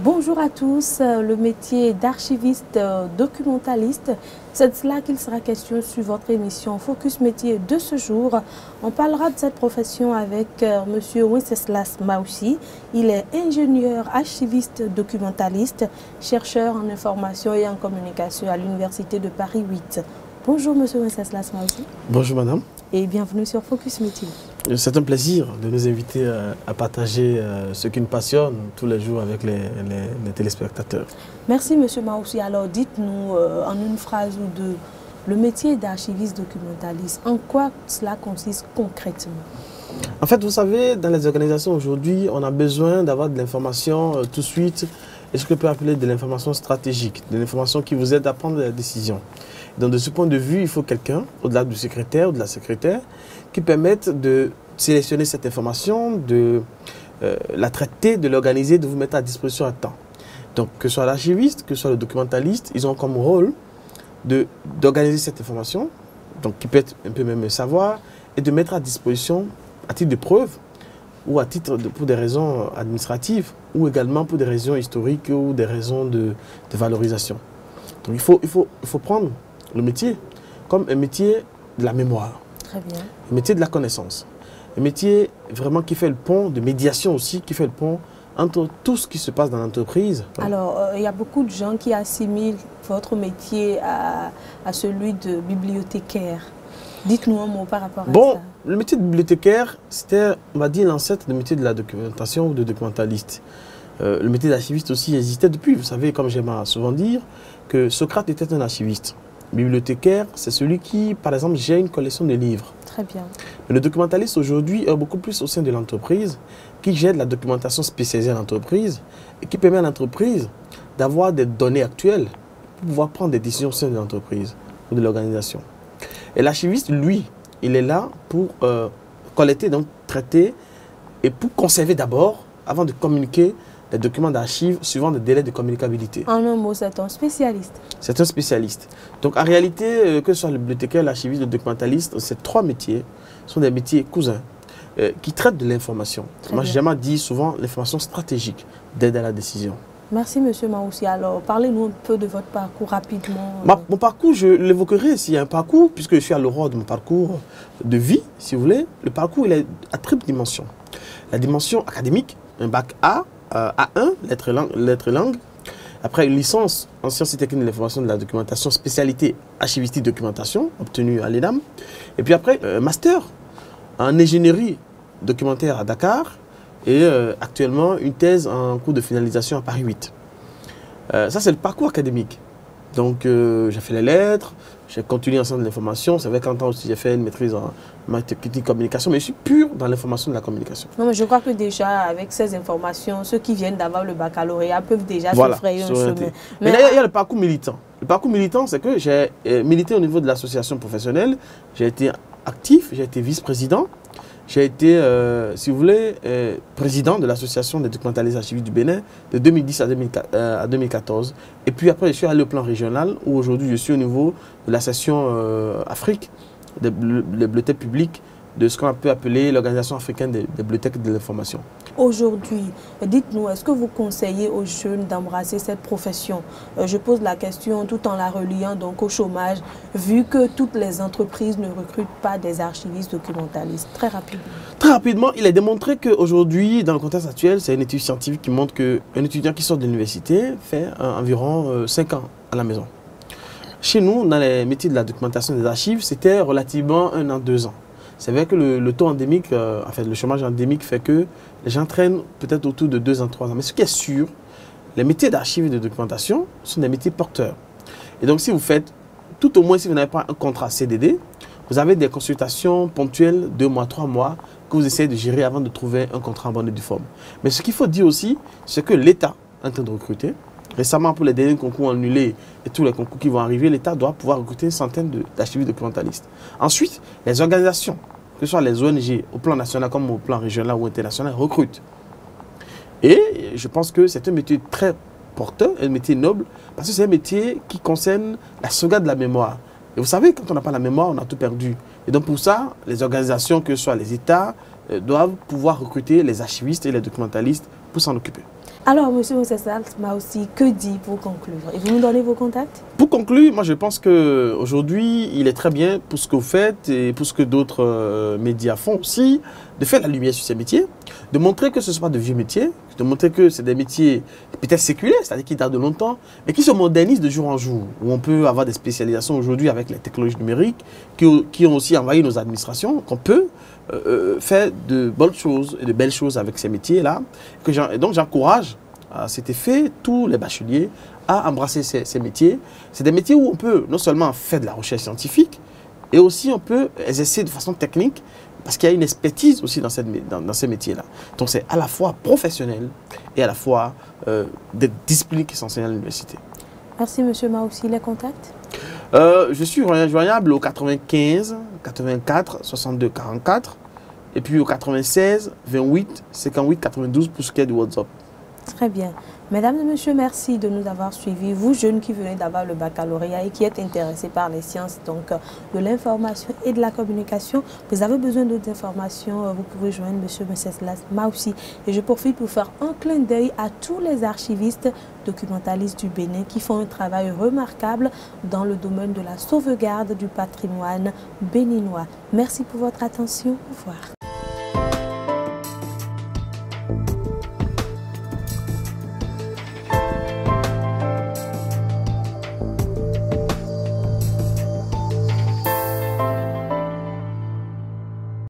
Bonjour à tous, le métier d'archiviste documentaliste, c'est de cela qu'il sera question sur votre émission Focus Métier de ce jour. On parlera de cette profession avec M. Wenceslas Maoussi. Il est ingénieur archiviste documentaliste, chercheur en information et en communication à l'Université de Paris 8. Bonjour M. Wenceslas Maoussi. Bonjour madame. Et bienvenue sur Focus Métier. C'est un plaisir de nous inviter à partager ce qui nous passionne tous les jours avec les téléspectateurs. Merci M. Maoussi. Alors dites-nous en une phrase ou deux, le métier d'archiviste documentaliste, en quoi cela consiste concrètement? En fait, vous savez, dans les organisations aujourd'hui, on a besoin d'avoir de l'information tout de suite, et ce que peut appeler de l'information stratégique, de l'information qui vous aide à prendre des décisions. Donc de ce point de vue, il faut quelqu'un, au-delà du secrétaire ou de la secrétaire, qui permette de sélectionner cette information, de la traiter, de l'organiser, de vous mettre à disposition à temps. Donc que ce soit l'archiviste, que ce soit le documentaliste, ils ont comme rôle d'organiser cette information, donc qui peut être un peu même savoir, et de mettre à disposition à titre de preuve ou à titre pour des raisons administratives ou également pour des raisons historiques ou des raisons de valorisation. Donc il faut prendre le métier comme un métier de la mémoire. Très bien. Un métier de la connaissance. Un métier vraiment qui fait le pont de médiation aussi, qui fait le pont entre tout ce qui se passe dans l'entreprise. Alors, il y a beaucoup de gens qui assimilent votre métier à celui de bibliothécaire. Dites-nous un mot par rapport à ça. Bon, le métier de bibliothécaire, c'était, on va dire, l'ancêtre du métier de la documentation ou de documentaliste. Le métier d'archiviste aussi existait depuis. Vous savez, comme j'aime souvent dire, que Socrate était un archiviste. Bibliothécaire, c'est celui qui, par exemple, gère une collection de livres. Très bien. Mais le documentaliste aujourd'hui est beaucoup plus au sein de l'entreprise, qui gère de la documentation spécialisée à l'entreprise et qui permet à l'entreprise d'avoir des données actuelles pour pouvoir prendre des décisions au sein de l'entreprise ou de l'organisation. Et l'archiviste, lui, il est là pour collecter, donc traiter et pour conserver d'abord, avant de communiquer les documents d'archives suivant des délais de communicabilité. En un mot, c'est un spécialiste. C'est un spécialiste. Donc en réalité, que ce soit le bibliothécaire, l'archiviste, le documentaliste, ces trois métiers sont des métiers cousins qui traitent de l'information. Moi, j'aime dire souvent l'information stratégique d'aide à la décision. Merci M. Maoussi. Alors, parlez-nous un peu de votre parcours rapidement. Mon parcours, je l'évoquerai s'il y a un parcours, puisque je suis à l'aurore de mon parcours de vie, si vous voulez. Le parcours, il est à triple dimension. La dimension académique, un bac A, A1, lettres langue. Après, une licence en sciences et techniques de l'information de la documentation, spécialité archivistique documentation, obtenue à l'ENAM. Et puis après, master en ingénierie documentaire à Dakar. Et actuellement, une thèse en cours de finalisation à Paris 8. Ça, c'est le parcours académique. Donc, j'ai fait les lettres, j'ai continué en sciences de l'information. Ça fait 40 ans aussi, j'ai fait une maîtrise en marketing communication, mais je suis pur dans l'information de la communication. Non, mais je crois que déjà, avec ces informations, ceux qui viennent d'avoir le baccalauréat peuvent déjà se frayer un chemin. Mais là, il y a le parcours militant. Le parcours militant, c'est que j'ai milité au niveau de l'association professionnelle. J'ai été actif, j'ai été vice-président. J'ai été, si vous voulez, président de l'association des documentalistes archivistes du Bénin de 2010 à 2014. Et puis après, je suis allé au plan régional où aujourd'hui je suis au niveau de la section Afrique des bibliothèques publiques de ce qu'on peut appeler l'Organisation africaine des bibliothèques de l'information. Aujourd'hui, dites-nous, est-ce que vous conseillez aux jeunes d'embrasser cette profession? Je pose la question tout en la reliant donc au chômage, vu que toutes les entreprises ne recrutent pas des archivistes documentalistes. Très rapidement. Très rapidement, il est démontré qu'aujourd'hui, dans le contexte actuel, c'est une étude scientifique qui montre qu'un étudiant qui sort de l'université fait environ 5 ans à la maison. Chez nous, dans les métiers de la documentation des archives, c'était relativement 1 an, 2 ans. C'est vrai que le taux endémique, en fait, le chômage endémique fait que les gens traînent peut-être autour de 2 ans, 3 ans. Mais ce qui est sûr, les métiers d'archives et de documentation sont des métiers porteurs. Et donc, si vous faites, tout au moins si vous n'avez pas un contrat CDD, vous avez des consultations ponctuelles, 2 mois, 3 mois, que vous essayez de gérer avant de trouver un contrat en bonne et due forme. Mais ce qu'il faut dire aussi, c'est que l'État est en train de recruter. Récemment, pour les derniers concours annulés et tous les concours qui vont arriver, l'État doit pouvoir recruter une centaine d'archivistes documentalistes. Ensuite, les organisations, que ce soit les ONG, au plan national comme au plan régional ou international, recrutent. Et je pense que c'est un métier très porteur, un métier noble, parce que c'est un métier qui concerne la sauvegarde de la mémoire. Et vous savez, quand on n'a pas la mémoire, on a tout perdu. Et donc pour ça, les organisations, que ce soit les États, doivent pouvoir recruter les archivistes et les documentalistes pour s'en occuper. Alors, M. Wenceslas Maussi, que dit pour conclure? Et vous nous donnez vos contacts? Pour conclure, moi je pense qu'aujourd'hui, il est très bien pour ce que vous faites et pour ce que d'autres médias font aussi, de faire la lumière sur ces métiers, de montrer que ce ne sont pas de vieux métiers, de montrer que c'est des métiers peut-être séculaires, c'est-à-dire qui datent de longtemps, mais qui se modernisent de jour en jour, où on peut avoir des spécialisations aujourd'hui avec les technologies numériques, qui ont aussi envahi nos administrations, qu'on peut faire de bonnes choses et de belles choses avec ces métiers-là. Et donc j'encourage à cet effet tous les bacheliers à embrasser ces métiers. C'est des métiers où on peut non seulement faire de la recherche scientifique, et aussi on peut exercer de façon technique, parce qu'il y a une expertise aussi dans ces métiers-là. Donc c'est à la fois professionnel et à la fois des disciplines qui s'enseignent à l'université. Merci M. Maussi. Les contacts? Je suis joignable au 95 84 62 44 et puis au 96 28 58 92 pour ce qui est du WhatsApp. Très bien. Mesdames et messieurs, merci de nous avoir suivis. Vous, jeunes qui venez d'avoir le baccalauréat et qui êtes intéressés par les sciences, donc de l'information et de la communication, vous avez besoin d'autres informations, vous pouvez joindre M. Wenceslas Maussi. Et je profite pour faire un clin d'œil à tous les archivistes documentalistes du Bénin qui font un travail remarquable dans le domaine de la sauvegarde du patrimoine béninois. Merci pour votre attention. Au revoir.